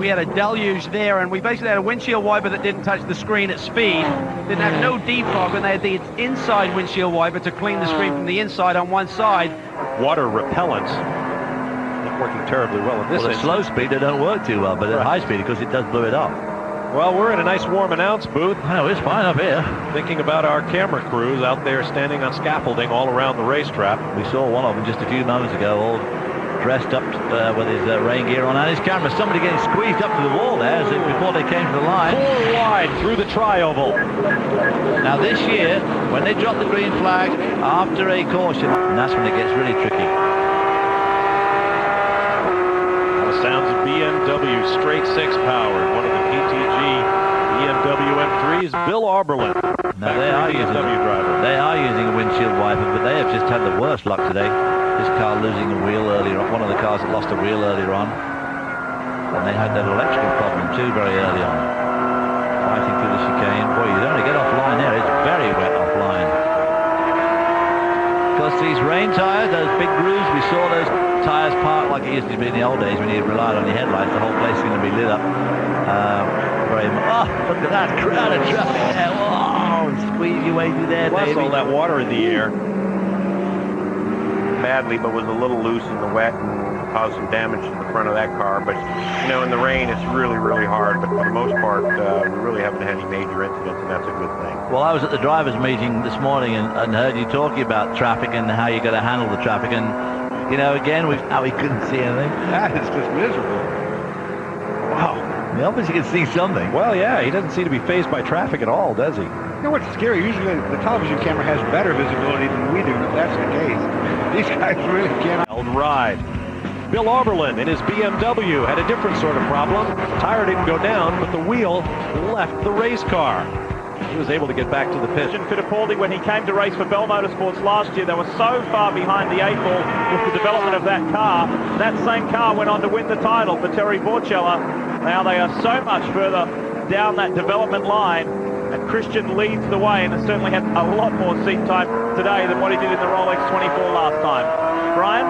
we had a deluge there, and we basically had a windshield wiper that didn't touch the screen at speed, didn't have no defog, and they had the inside windshield wiper to clean the screen from the inside on one side. Water repellents not working terribly well in this instance. At slow speed they don't work too well, but at high speed, because it does blow it up. Well, we're in a nice warm announce booth. Oh, it's fine up here. Thinking about our camera crews out there standing on scaffolding all around the racetrack. We saw one of them just a few moments ago, all dressed up with his rain gear on and his camera. Somebody getting squeezed up to the wall there as if before they came to the line. 4 wide through the tri-oval. Now this year, when they drop the green flag after a caution, and that's when it gets really tricky. Sounds of BMW straight 6 power. One of the PTG BMW M3s, Bill Auberlen. Now they are using a windshield wiper, but they have just had the worst luck today. This car losing a wheel earlier on, one of the cars that lost a wheel earlier on, and they had that electrical problem too very early on. Fighting through the chicane. Boy, you don't want to get offline there. It's very wet offline. Because these rain tires, those big grooves, we saw those tires parked like it used to be in the old days when you relied on your headlights. The whole place is going to be lit up. Look at that crowd of traffic there. Whoa, squeeze your way through there, Plus baby. all that water in the air. Badly, but was a little loose in the wet and caused some damage to the front of that car. But, you know, in the rain, it's really, really hard. But for the most part, we really haven't had any major incidents, and that's a good thing. Well, I was at the drivers' meeting this morning and heard you talking about traffic and how you got to handle the traffic. And, you know, again, we couldn't see anything. That is just miserable. Wow. He obviously can see something. Well, yeah, he doesn't seem to be fazed by traffic at all, does he? You know what's scary? Usually the television camera has better visibility than we do, if that's the case. These guys really can't. Ride. Bill Auberlen in his BMW had a different sort of problem. The tire didn't go down, but the wheel left the race car. He was able to get back to the pit. Fittipaldi, when he came to race for Bell Motorsports last year, they were so far behind the 8 ball with the development of that car. That same car went on to win the title for Terry Borchella. Now they are so much further down that development line, and Christian leads the way and has certainly had a lot more seat time today than what he did in the Rolex 24 last time. Brian?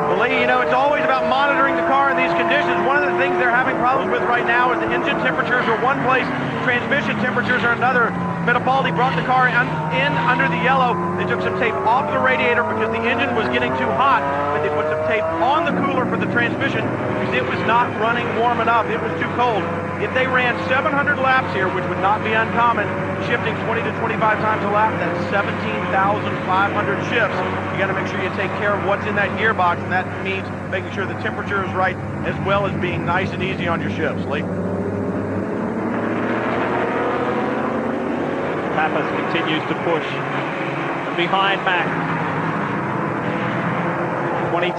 Well, Lee, you know, it's always about monitoring the car in these conditions. One of the things they're having problems with right now is the engine temperatures are one place, transmission temperatures are another. Fittipaldi brought the car in under the yellow. They took some tape off the radiator because the engine was getting too hot, but they put some tape on the cooler for the transmission because it was not running warm enough. It was too cold. If they ran 700 laps here, which would not be uncommon, shifting 20 to 25 times a lap, that's 17,500 shifts. You got to make sure you take care of what's in that gearbox, and that means making sure the temperature is right as well as being nice and easy on your shifts. Lee? Pappas continues to push behind Mack. 22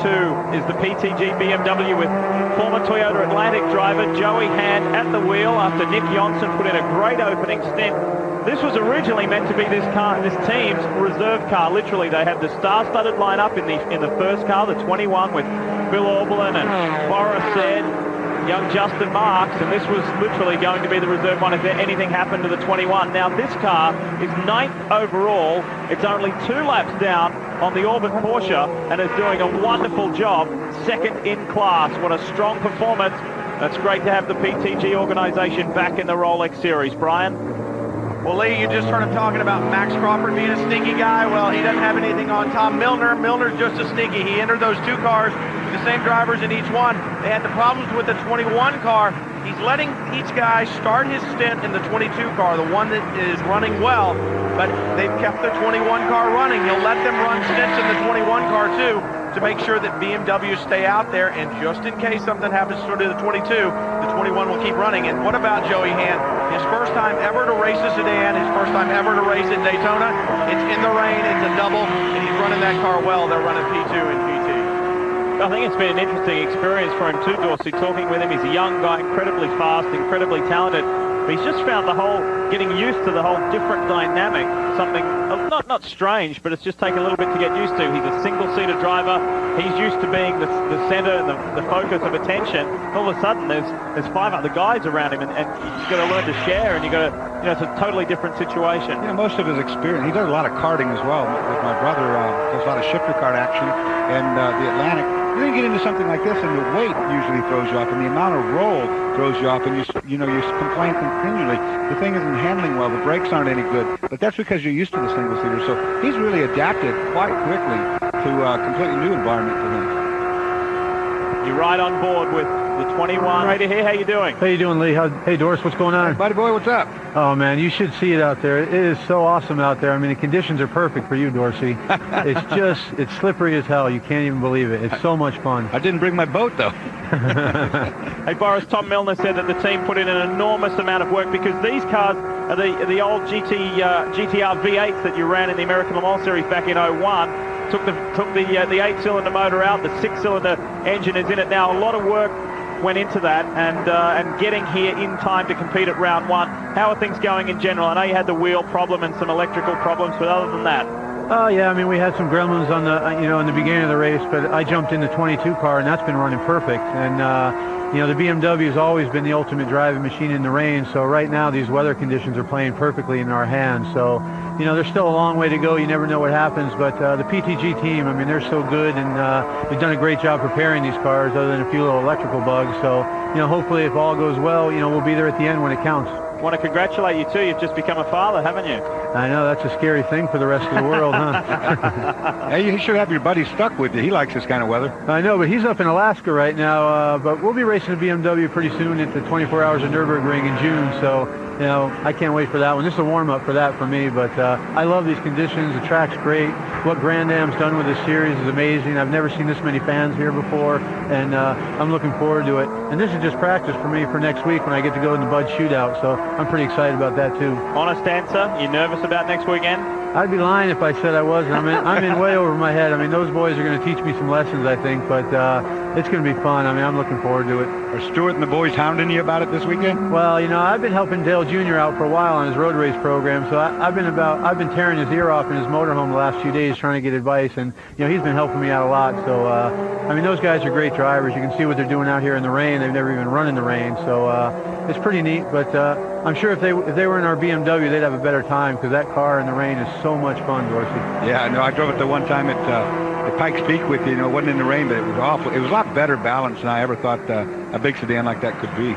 is the PTG BMW with former Toyota Atlantic driver Joey Hand at the wheel after Nick Jönsson put in a great opening stint. This was originally meant to be this team's reserve car. Literally, they had the star-studded lineup in the first car, the 21, with Bill Auberlen and Boris said, young Justin Marks, and this was literally going to be the reserve one if anything happened to the 21. Now this car is 9th overall. It's only 2 laps down on the Orbit Porsche and is doing a wonderful job, 2nd in class. What a strong performance. It's great to have the PTG organization back in the Rolex series. Brian? Well, Lee, you just heard him talking about Max Crawford being a sneaky guy. Well, he doesn't have anything on Tom Milner. Milner's just as sneaky. He entered those 2 cars with the same drivers in each one. They had the problems with the 21 car. He's letting each guy start his stint in the 22 car, the one that is running well, but they've kept the 21 car running. He'll let them run stints in the 21 car too to make sure that BMW stay out there, and just in case something happens to the 22, the 21 will keep running. And what about Joey Hand? His first time ever to race a sedan, his first time ever to race at Daytona. It's in the rain, it's a double, and he's running that car well. They're running P2 and GT. I think it's been an interesting experience for him too, Dorsey, talking with him. He's a young guy, incredibly fast, incredibly talented. But he's just found getting used to the whole different dynamic, something not strange, but it's just taken a little bit to get used to. He's a single-seater driver. He's used to being the center and the focus of attention. All of a sudden, there's 5 other guys around him, and you've got to learn to share, and you've got to, it's a totally different situation. You know, most of his experience, he does a lot of karting as well. With my brother, does a lot of shifter kart action, and the Atlantic then you get into something like this, and the weight usually throws you off, and the amount of roll throws you off, and you complain continually. The thing isn't handling well. The brakes aren't any good, but that's because you're used to the single-seater. So he's really adapted quite quickly to a completely new environment for him. You're right on board with the 21. Right here, how you doing? How you doing, Lee? Hey, Doris, what's going on? Hey, buddy boy, what's up? Oh, man, you should see it out there. It is so awesome out there. I mean, the conditions are perfect for you, Dorsey. It's slippery as hell. You can't even believe it. It's so much fun. I didn't bring my boat, though. Hey, Boris, Tom Milner said that the team put in an enormous amount of work because these cars are the old GTR V8s that you ran in the American Le Mans Series back in 01. Took the 8-cylinder motor out. The 6-cylinder engine is in it now. A lot of work went into that, and getting here in time to compete at round 1. How are things going in general? I know you had the wheel problem and some electrical problems, but other than that. Oh yeah, I mean, we had some gremlins on the in the beginning of the race, but I jumped in the 22 car and that's been running perfect. And the BMW has always been the ultimate driving machine in the rain. So right now these weather conditions are playing perfectly in our hands. So there's still a long way to go. You never know what happens, but the PTG team, I mean, they're so good, and they've done a great job preparing these cars, other than a few little electrical bugs. So hopefully if all goes well, we'll be there at the end when it counts. I want to congratulate you too. You've just become a father, haven't you? I know, that's a scary thing for the rest of the world, huh? Hey, you should have your buddy stuck with you. He likes this kind of weather. I know, but he's up in Alaska right now. But we'll be racing a BMW pretty soon at the 24 Hours of Nürburgring in June. So, I can't wait for that one. This is a warm-up for that for me. But I love these conditions. The track's great. What Grand Am's done with this series is amazing. I've never seen this many fans here before, and I'm looking forward to it. And this is just practice for me for next week when I get to go in the Bud Shootout. So I'm pretty excited about that too. Honest answer, you nervous about next weekend? I'd be lying if I said I wasn't. I'm in way over my head. I mean, those boys are going to teach me some lessons, I think, but it's going to be fun. I mean, I'm looking forward to it. Are Stewart and the boys hounding you about it this weekend? Well, I've been helping Dale Jr. out for a while on his road race program, so I've been tearing his ear off in his motorhome the last few days trying to get advice, and he's been helping me out a lot. So I mean, those guys are great drivers. You can see what they're doing out here in the rain. They've never even run in the rain, so it's pretty neat. But I'm sure if they were in our BMW, they'd have a better time, because that car in the rain is so much fun, Dorsey. Yeah, no, I drove it the one time at Pikes Peak with you. It wasn't in the rain, but it was awful. It was a lot better balanced than I ever thought a big sedan like that could be.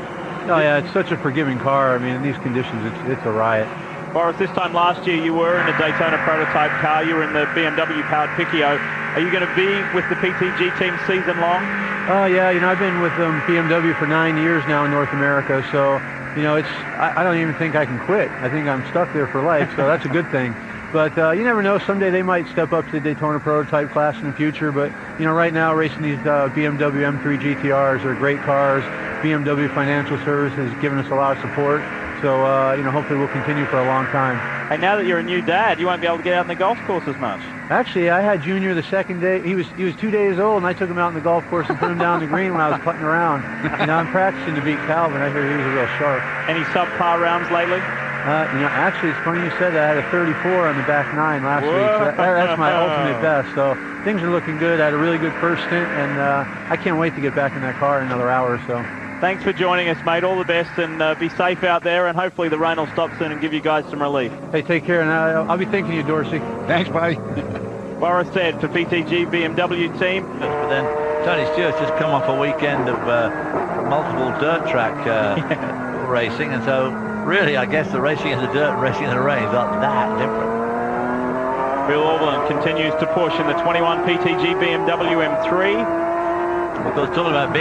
Oh yeah, it's such a forgiving car. I mean, in these conditions, it's a riot. Boris, this time last year you were in the Daytona prototype car. You were in the BMW powered Piccio. Are you going to be with the PTG team season long? Oh yeah, I've been with BMW for 9 years now in North America. So I don't even think I can quit. I think I'm stuck there for life. So that's a good thing. But you never know. Someday they might step up to the Daytona prototype class in the future. But right now racing these BMW M3 GTRs are great cars. BMW Financial Services has given us a lot of support. So hopefully we'll continue for a long time. Hey, now that you're a new dad, you won't be able to get out on the golf course as much. Actually, I had Junior the second day. He was 2 days old, and I took him out on the golf course and put him down the green when I was putting around. And I'm practicing to beat Calvin. I heard he was a real sharp. Any subpar rounds lately? Actually, it's funny you said that. I had a 34 on the back 9 last week. So that's my ultimate best. So things are looking good. I had a really good first stint, and I can't wait to get back in that car in another hour or so. Thanks for joining us, mate. All the best, and be safe out there, and hopefully the rain will stop soon and give you guys some relief. Hey, take care, and I'll be thinking of you, Dorsey. Thanks, buddy. Boris said for PTG BMW team. But then Tony Stewart's just come off a weekend of multiple dirt track racing, and so really I guess the racing in the dirt and racing in the rain is not that different. Bill Auberlen continues to push in the 21 PTG BMW M3. Because talking about